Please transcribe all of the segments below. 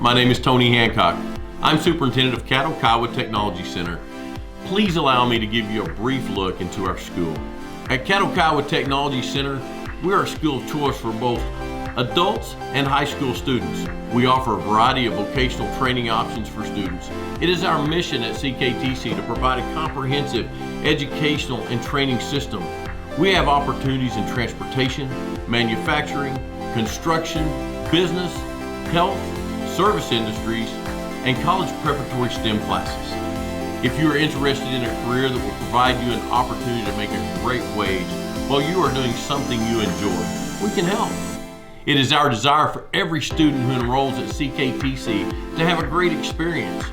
My name is Tony Hancock. I'm superintendent of Caddo Kiowa Technology Center. Please allow me to give you a brief look into our school. At Caddo Kiowa Technology Center, we are a school of choice for both adults and high school students. We offer a variety of vocational training options for students. It is our mission at CKTC to provide a comprehensive educational and training system. We have opportunities in transportation, manufacturing, construction, business, health, service industries, and college preparatory STEM classes. If you are interested in a career that will provide you an opportunity to make a great wage while you are doing something you enjoy, we can help. It is our desire for every student who enrolls at CKTC to have a great experience.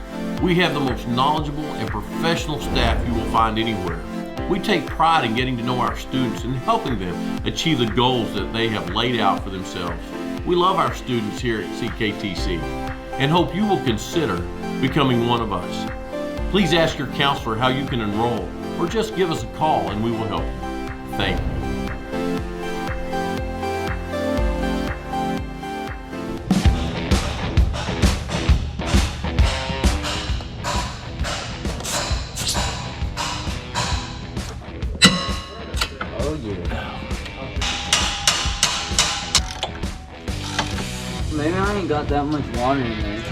We have the most knowledgeable and professional staff you will find anywhere. We take pride in getting to know our students and helping them achieve the goals that they have laid out for themselves. We love our students here at CKTC and hope you will consider becoming one of us. Please ask your counselor how you can enroll, or just give us a call and we will help you. Thank you. Oh yeah. Maybe I ain't got that much water in there.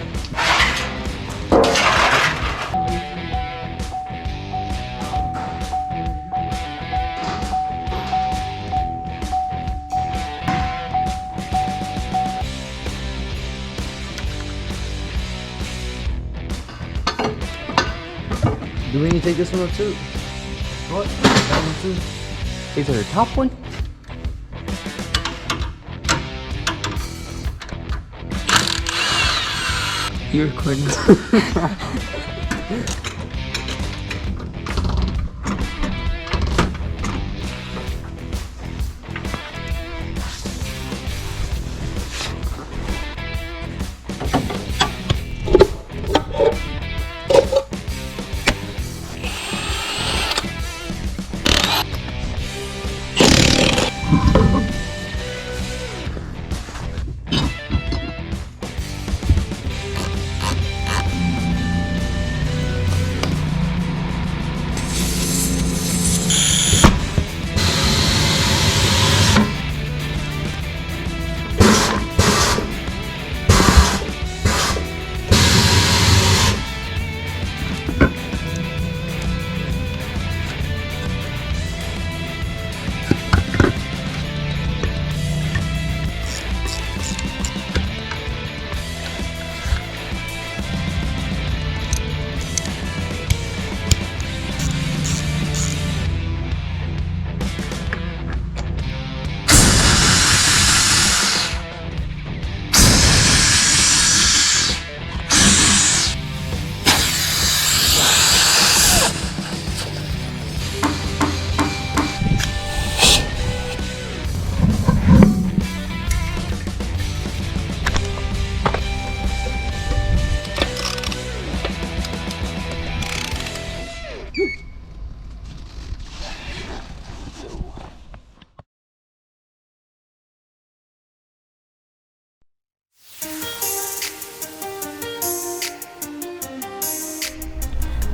Do we need to take this one up too? What? That one too? Is there a top one? You're recording.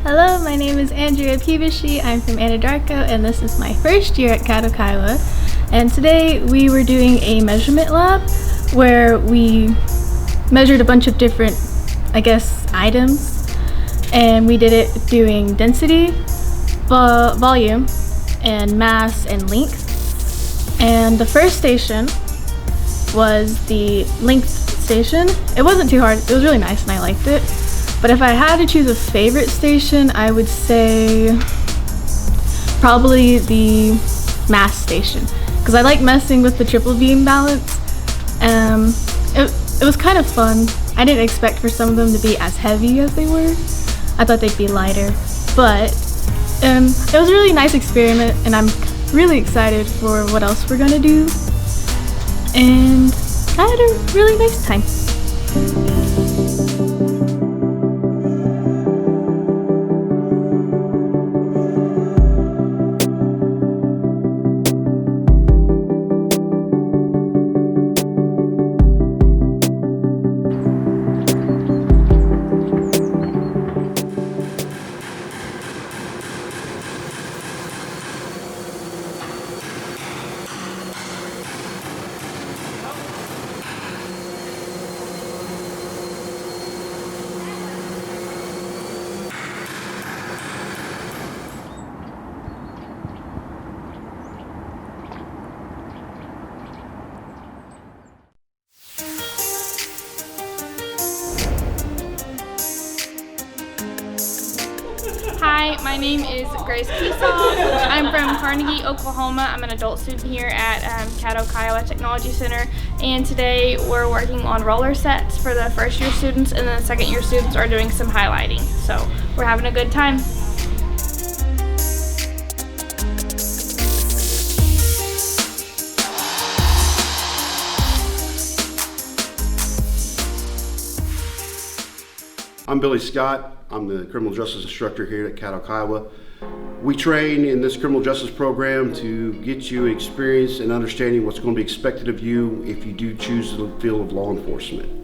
Hello, my name is Andrea Pibishi. I'm from Anadarko, and this is my first year at Caddo Kiowa. And today we were doing a measurement lab where we measured a bunch of different, items. And we did it doing density, volume, and mass and length. And the first station was the length station. It wasn't too hard. It was really nice and I liked it. But if I had to choose a favorite station, I would say probably the mass station, because I like messing with the triple beam balance. It was kind of fun. I didn't expect for some of them to be as heavy as they were. I thought they'd be lighter, but it was a really nice experiment, and I'm really excited for what else we're gonna do. And I had a really nice time. Hi, my name is Grace Keesaw. I'm from Carnegie, Oklahoma. I'm an adult student here at Caddo Kiowa Technology Center, and today we're working on roller sets for the first year students, and then the second year students are doing some highlighting. So we're having a good time. I'm Billy Scott. I'm the criminal justice instructor here at Caddo Kiowa. We train in this criminal justice program to get you experience and understanding what's going to be expected of you if you do choose the field of law enforcement.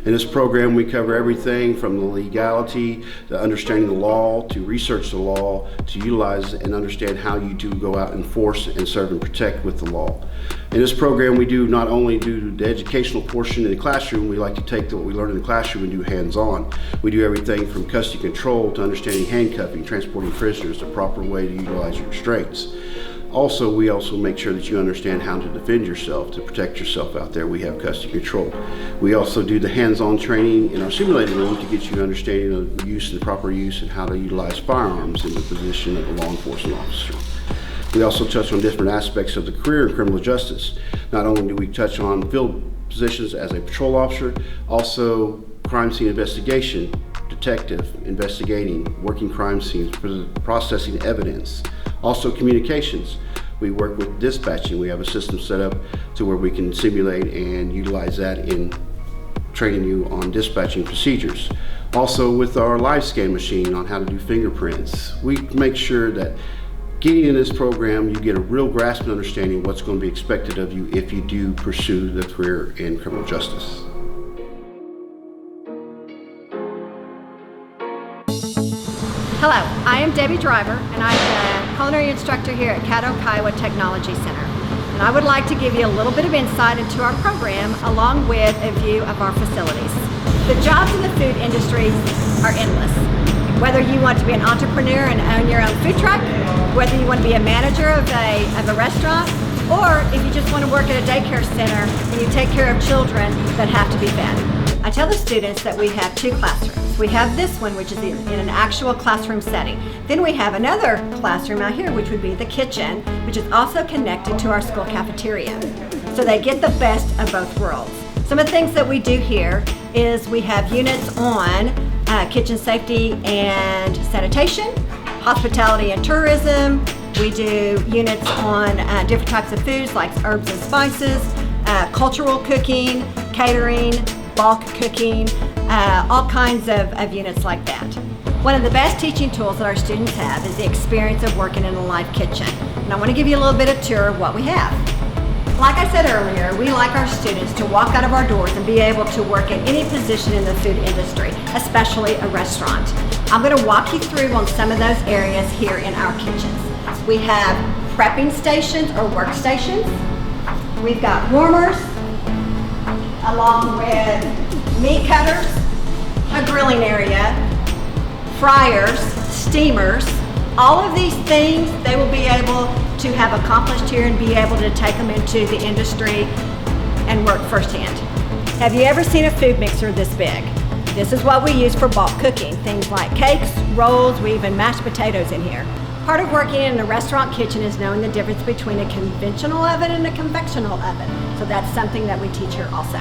In this program, we cover everything from the legality, to understanding the law, to research the law, to utilize and understand how you do go out and enforce and serve and protect with the law. In this program, we do not only do the educational portion in the classroom, we like to take what we learn in the classroom and do hands-on. We do everything from custody control to understanding handcuffing, transporting prisoners, the proper way to utilize your restraints. Also, we also make sure that you understand how to defend yourself, to protect yourself out there. We have custody control. We also do the hands-on training in our simulator room to get you understanding of the use and the proper use and how to utilize firearms in the position of a law enforcement officer. We also touch on different aspects of the career in criminal justice. Not only do we touch on field positions as a patrol officer, also crime scene investigation, detective, investigating, working crime scenes, processing evidence. Also communications. We work with dispatching. We have a system set up to where we can simulate and utilize that in training you on dispatching procedures. Also with our live scan machine on how to do fingerprints. We make sure that getting in this program, you get a real grasp and understanding of what's going to be expected of you if you do pursue the career in criminal justice. Hello, I am Debbie Driver, and I'm the culinary instructor here at Caddo Kiowa Technology Center. And I would like to give you a little bit of insight into our program along with a view of our facilities. The jobs in the food industry are endless. Whether you want to be an entrepreneur and own your own food truck, whether you want to be a manager of a restaurant, or if you just want to work at a daycare center and you take care of children that have to be fed. I tell the students that we have two classrooms. We have this one, which is in an actual classroom setting. Then we have another classroom out here, which would be the kitchen, which is also connected to our school cafeteria. So they get the best of both worlds. Some of the things that we do here is we have units on kitchen safety and sanitation, hospitality and tourism. We do units on different types of foods like herbs and spices, cultural cooking, catering, bulk cooking, all kinds of units like that. One of the best teaching tools that our students have is the experience of working in a live kitchen. And I want to give you a little bit of tour of what we have. Like I said earlier, we like our students to walk out of our doors and be able to work in any position in the food industry, especially a restaurant. I'm going to walk you through on some of those areas here in our kitchens. We have prepping stations or workstations. We've got warmers, along with meat cutters, a grilling area, fryers, steamers. All of these things they will be able to have accomplished here and be able to take them into the industry and work firsthand. Have you ever seen a food mixer this big? This is what we use for bulk cooking. Things like cakes, rolls, we even mash potatoes in here. Part of working in a restaurant kitchen is knowing the difference between a conventional oven and a convectional oven. So that's something that we teach here also.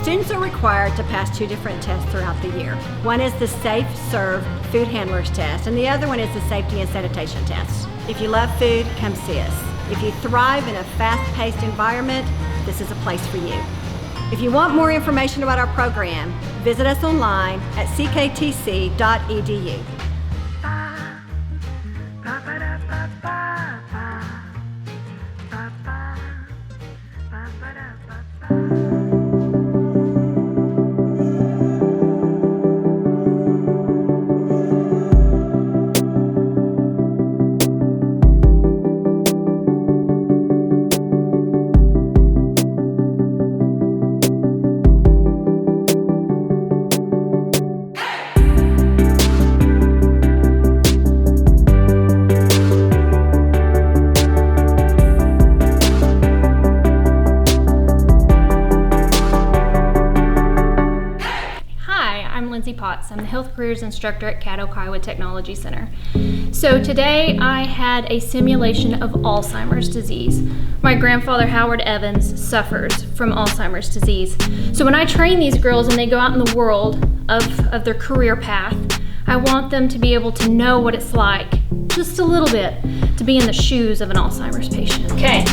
Students are required to pass two different tests throughout the year. One is the Safe Serve Food Handlers Test, and the other one is the Safety and Sanitation Test. If you love food, come see us. If you thrive in a fast-paced environment, this is a place for you. If you want more information about our program, visit us online at cktc.edu. I'm Lindsay Potts. I'm the Health Careers Instructor at Caddo Kiowa Technology Center. So today I had a simulation of Alzheimer's disease. My grandfather Howard Evans suffers from Alzheimer's disease. So when I train these girls and they go out in the world of their career path, I want them to be able to know what it's like, just a little bit, to be in the shoes of an Alzheimer's patient. Okay.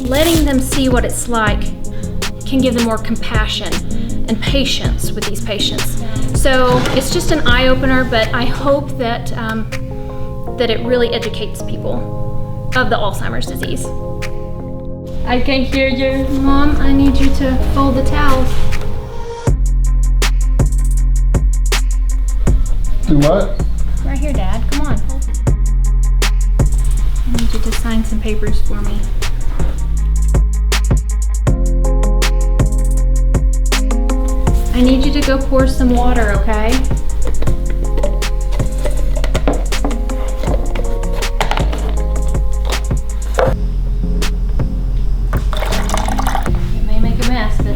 Letting them see what it's like can give them more compassion and patience with these patients. So it's just an eye-opener, but I hope that, that it really educates people of the Alzheimer's disease. I can't hear you. Mom, I need you to fold the towels. Do what? Right here, Dad. Come on. I need you to sign some papers for me. I need you to go pour some water, okay? It may make a mess, but...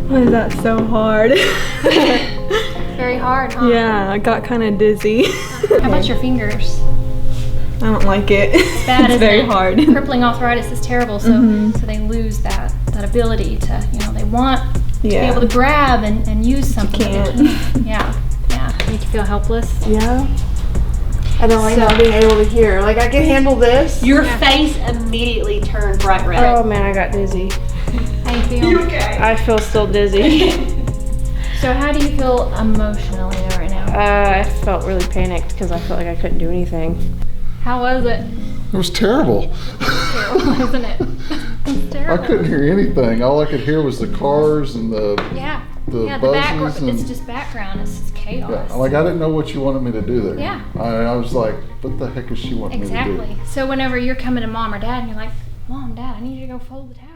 Why is that so hard? Very hard, huh? Yeah, I got kind of dizzy. How about your fingers? I don't like it. It's bad, it's isn't very it? hard. Crippling arthritis is terrible, so so they lose that ability to, you know, they want to be able to grab and use something. Can't. Yeah. Make you feel helpless? Yeah. I don't like not being able to hear. Like, I can handle this. Your face immediately turned bright red. Oh man, I got dizzy. How you feel? You okay? I feel still dizzy. So how do you feel emotionally though right now? I felt really panicked because I felt like I couldn't do anything. How was it? It was terrible. Terrible, isn't it? It's terrible. I couldn't hear anything. All I could hear was the cars and the the buzzes background. and It's just background. It's just chaos. yeah. Like I didn't know what you wanted me to do there. Yeah. I was like, what the heck is she wanting me to do? Exactly. So whenever you're coming to Mom or Dad and you're like, Mom, Dad, I need you to go fold the towels.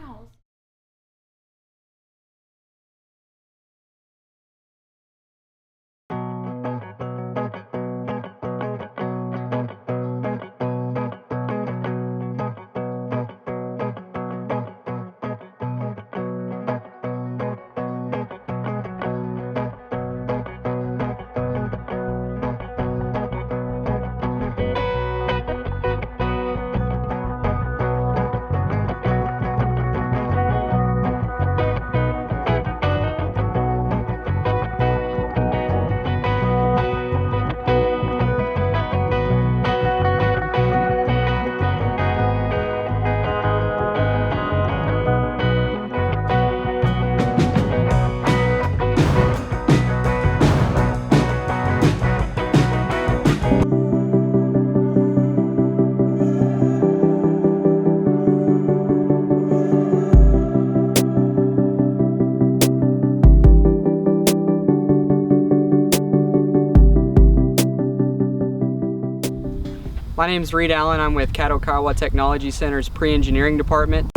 My name is Reed Allen. I'm with Caddo Kiowa Technology Center's pre-engineering department.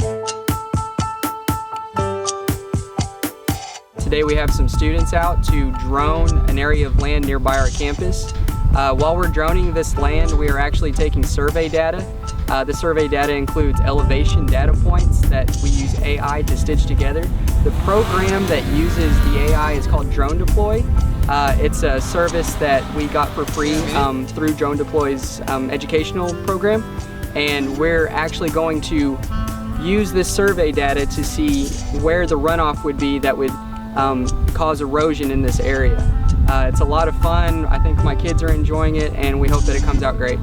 Today we have some students out to drone an area of land nearby our campus. While we're droning this land, we are actually taking survey data. The survey data includes elevation data points that we use AI to stitch together. The program that uses the AI is called Drone Deploy. It's a service that we got for free through Drone Deploy's educational program, and we're actually going to use this survey data to see where the runoff would be that would cause erosion in this area. It's a lot of fun. I think my kids are enjoying it, and we hope that it comes out great.